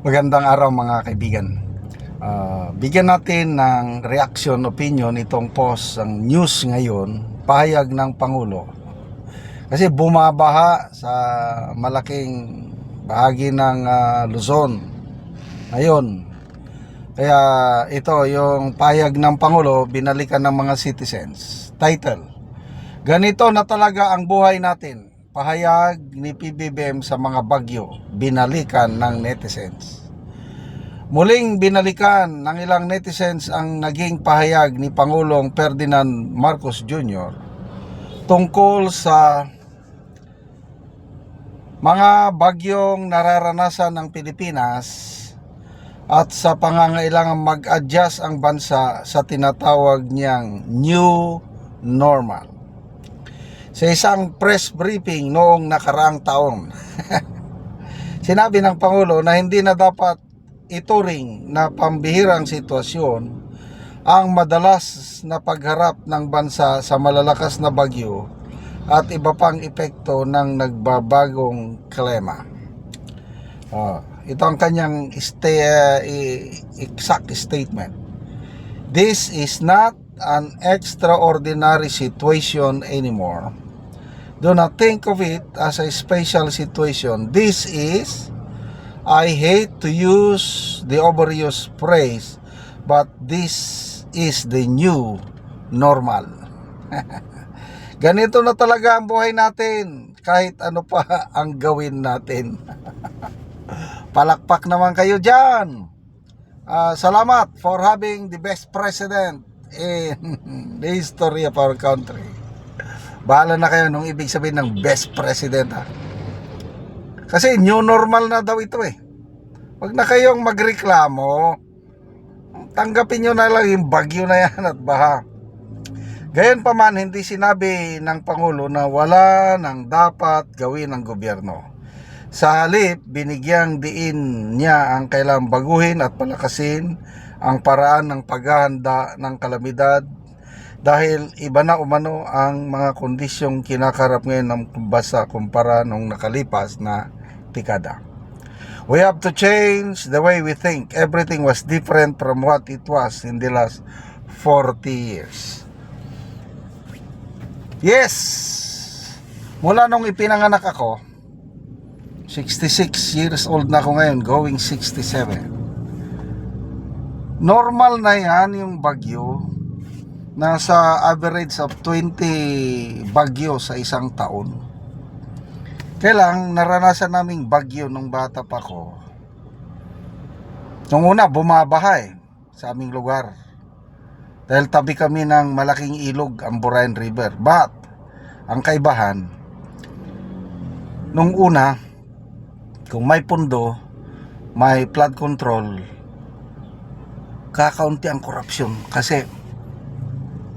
Magandang araw mga kaibigan. Bigyan natin ng reaction, opinion itong post ang news ngayon, pahayag ng Pangulo. Kasi bumabaha sa malaking bahagi ng Luzon ngayon. Kaya ito yung pahayag ng Pangulo, binalikan ng mga citizens. Title: ganito na talaga ang buhay natin. Pahayag ni PBBM sa mga bagyo, binalikan ng netizens. Muling binalikan ng ilang netizens ang naging pahayag ni Pangulong Ferdinand Marcos Jr. tungkol sa mga bagyong nararanasan ng Pilipinas at sa pangangailangan mag-adjust ang bansa sa tinatawag niyang new normal. Sa isang press briefing noong nakaraang taon, sinabi ng Pangulo na hindi na dapat ituring na pambihirang sitwasyon ang madalas na pagharap ng bansa sa malalakas na bagyo at iba pang epekto ng nagbabagong klima. Ito ang kanyang exact statement. This is not an extraordinary situation anymore. Do not think of it as a special situation. This is, I hate to use the overused phrase, but this is the new normal. Ganito na talaga ang buhay natin, kahit ano pa ang gawin natin. Palakpak naman kayo dyan. Salamat for having the best president in the history of our country. Bahala na kayo nung ibig sabihin ng best president, ha? Kasi new normal na daw ito eh. Huwag na kayong magreklamo. Tanggapin nyo na lang yung bagyo na yan at baha. Gayon pa man, hindi sinabi ng Pangulo na wala nang dapat gawin ng gobyerno. Sa halip, binigyang diin niya ang kailangang baguhin at palakasin ang paraan ng paghahanda ng kalamidad dahil iba na umano ang mga kondisyong kinakarap ngayon ng bansa kumpara nung nakalipas na dekada. We have to change the way we think. Everything was different from what it was in the last 40 years. Yes! Mula nung ipinanganak ako, 66 years old na ako ngayon, going 67. Normal na yan yung bagyo. Nasa average of 20 bagyo sa isang taon. Kailang naranasan naming bagyo nung bata pa ko. Nung una, bumabaha sa aming lugar. Dahil tabi kami ng malaking ilog, ang Burayan River. But, ang kaibahan, nung una, kung may pundo, may flood control, kakaunti ang korupsyon. Kasi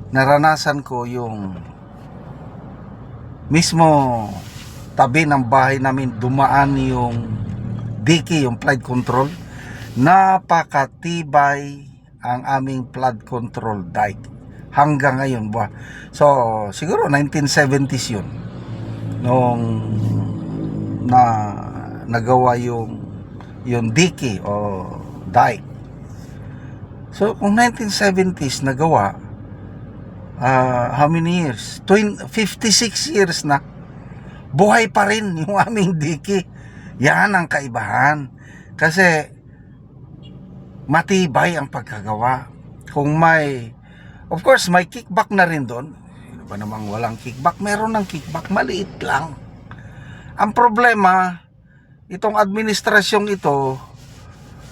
naranasan ko yung mismo tabi ng bahay namin dumaan yung dike, yung flood control. Napakatibay ang aming flood control dike hanggang ngayon ba. So siguro 1970s yun nung nagawa yung dike o dike. So kung 1970s nagawa, how many years? 56 years na. Buhay pa rin yung aming dike. Yan ang kaibahan. Kasi matibay ang pagkagawa. Kung may, of course, may kickback na rin doon. Ano ba namang walang kickback? Meron ng kickback, maliit lang. Ang problema, itong administrasyong ito,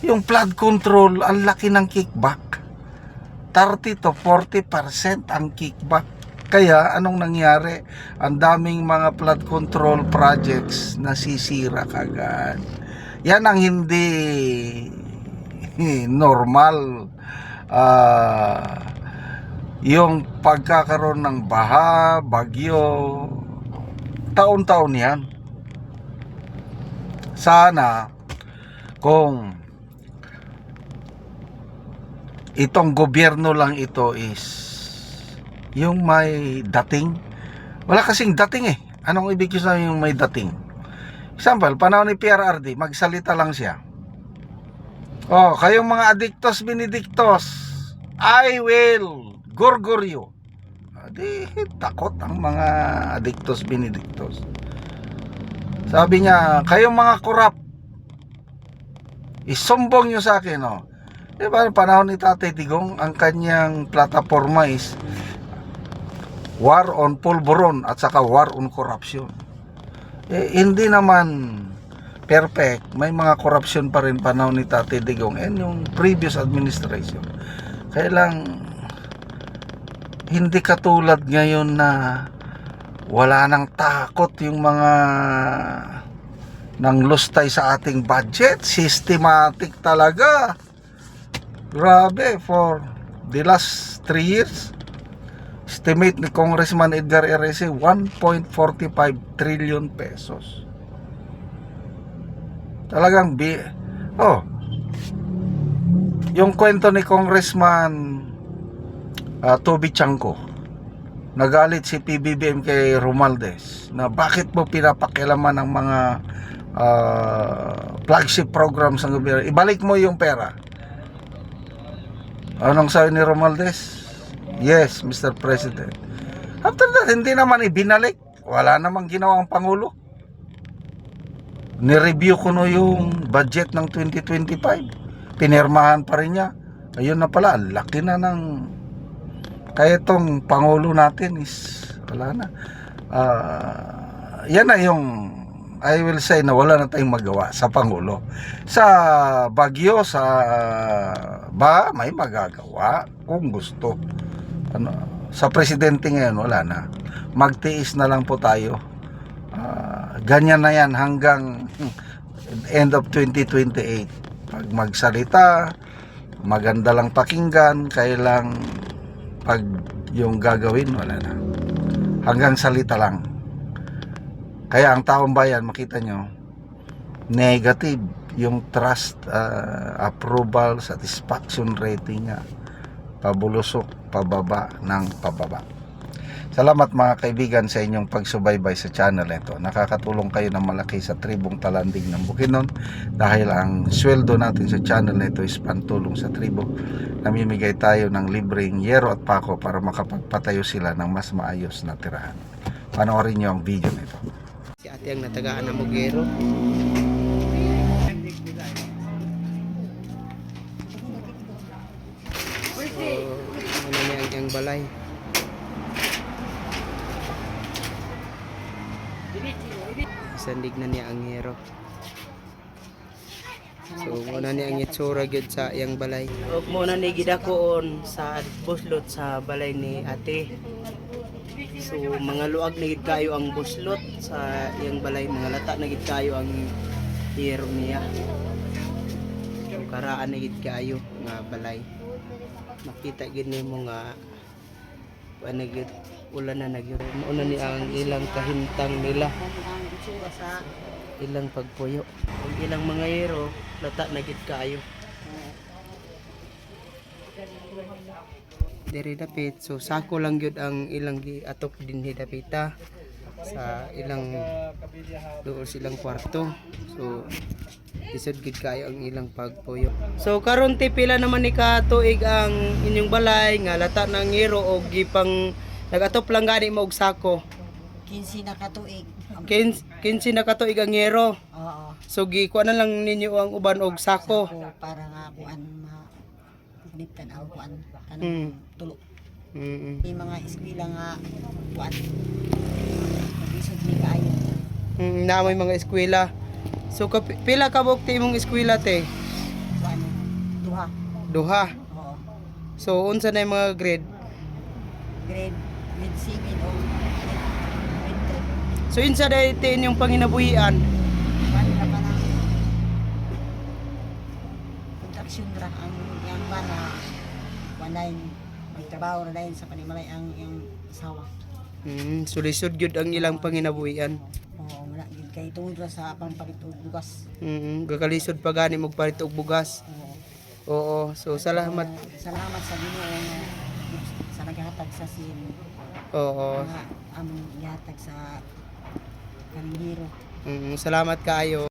yung flood control, ang laki ng kickback. 30 to 40% ang kickback. Kaya anong nangyari? Ang daming mga flood control projects nasisira kagad. Yan ang hindi normal. Yung pagkakaroon ng baha, bagyo, taon-taon yan. Sana kung itong gobyerno lang ito is yung may dating. Wala kasing dating Anong ibig sabihin yung may dating? Example, panahon ni PRRD, magsalita lang siya. Oh, kayong mga adiktos benedictos, I will gurgur you. Di takot ang mga adiktos benedictos. Sabi niya, kayong mga korap, isumbong nyo sa akin, oh. Diba, panahon ni Tatay Digong, ang kanyang plataforma is war on pulburon at saka war on corruption. Hindi naman perfect, may mga corruption pa rin panahon ni Tatay Digong and yung previous administration. Kaya lang hindi katulad ngayon na wala nang takot yung mga nang lustay sa ating budget. Systematic talaga, grabe. For the last 3 years, estimate ni Congressman Edgar R.S. 1.45 trillion pesos. Talagang yung kwento ni Congressman Toby Chanco, nagalit si PBBM kay Romualdez na bakit mo pinapakialaman ng mga flagship programs ng gobyerno, ibalik mo yung pera. Anong sabi ni Romualdez? Yes, Mr. President. After that, hindi naman ibinalik. Wala namang ginawang Pangulo. Nireview ko no yung budget ng 2025. Pinirmahan pa rin niya. Ayun na pala, laki na ng... Kaya itong Pangulo natin is... Wala na. Yan na yung... I will say na wala na tayong magawa sa Pangulo. Sa Baguio, sa... may magagawa kung gusto. Sa Presidente ngayon, wala na. Magtiis na lang po tayo. Ganyan na yan hanggang end of 2028. Pag magsalita, maganda lang pakinggan, kaya lang pag yung gagawin, wala na. Hanggang salita lang. Kaya ang taong bayan, makita nyo, negative yung trust, approval, satisfaction rating nga. Pabulusok, pababa ng pababa. Salamat mga kaibigan sa inyong pagsubaybay sa channel ito. Nakakatulong kayo ng malaki sa tribong Talanding ng Bukidnon dahil ang sweldo natin sa channel ito is pantulong sa tribo. Namimigay tayo ng libreng yero at pako para makapagpatayo sila ng mas maayos na tirahan. Panoorin nyo ang video nito. Si ate ang natagaan ng Mugero. So, ano niya ang balay. Sandig na niya ang hero. So muna niya ang itsura gyud sa iyang balay. Og muna ni gidakoon sa buslot sa balay ni ate. So mga luag na gid kayo ang buslot sa iyang balay, mga lata na gid kayo ang hero niya. So karaan na gid kayo nga balay. Makita gid nimo nga panagid ulan na nagyud. Muna ni ang ilang kahintang nila. Sa ilang pagpuyo. Ang ilang mga hero, lata na gid kaayo. Diri dapit, so sako lang gyud ang ilang giatok dinhi dapita sa ilang dool silang kwarto. So isod gid kayo ang ilang pagpuyo. So karon ti pila naman ni ka tuig ang inyong balay nga lata ng hero og gipang nagatop lang gani mo og sako. 15 na katuig. 15 na katuig ang hero. Oo. So gikuha na lang ninyo ang uban og sako. Para nga kuan niptan aw kuan kanang tulo. May mga eskwela nga kuan. Bisod ni kaayo. Na may mga eskwela. So pila ka bukti imong eskwela te? Kuan duha. Duha. Oo. So unsa na yung mga grade? Grade 7 o grade 3. So insa dayto inyong panginabuhian? Kuan na pa ng production ra ang yang bana kuan lain magtrabaho na lain sa panimalay ang yang asawa. So lisod gyud ang ilang panginabuhian. Oo, wala gid kay tungod ra sa pampalit og bugas. Gakalisod pa gani magpalit og bugas. Oo. Oo, so salamat. Salamat sa Ginoo nga sa naghatag sa sin. Oo. Among gihatag sa kanhiro. Salamat kaayo.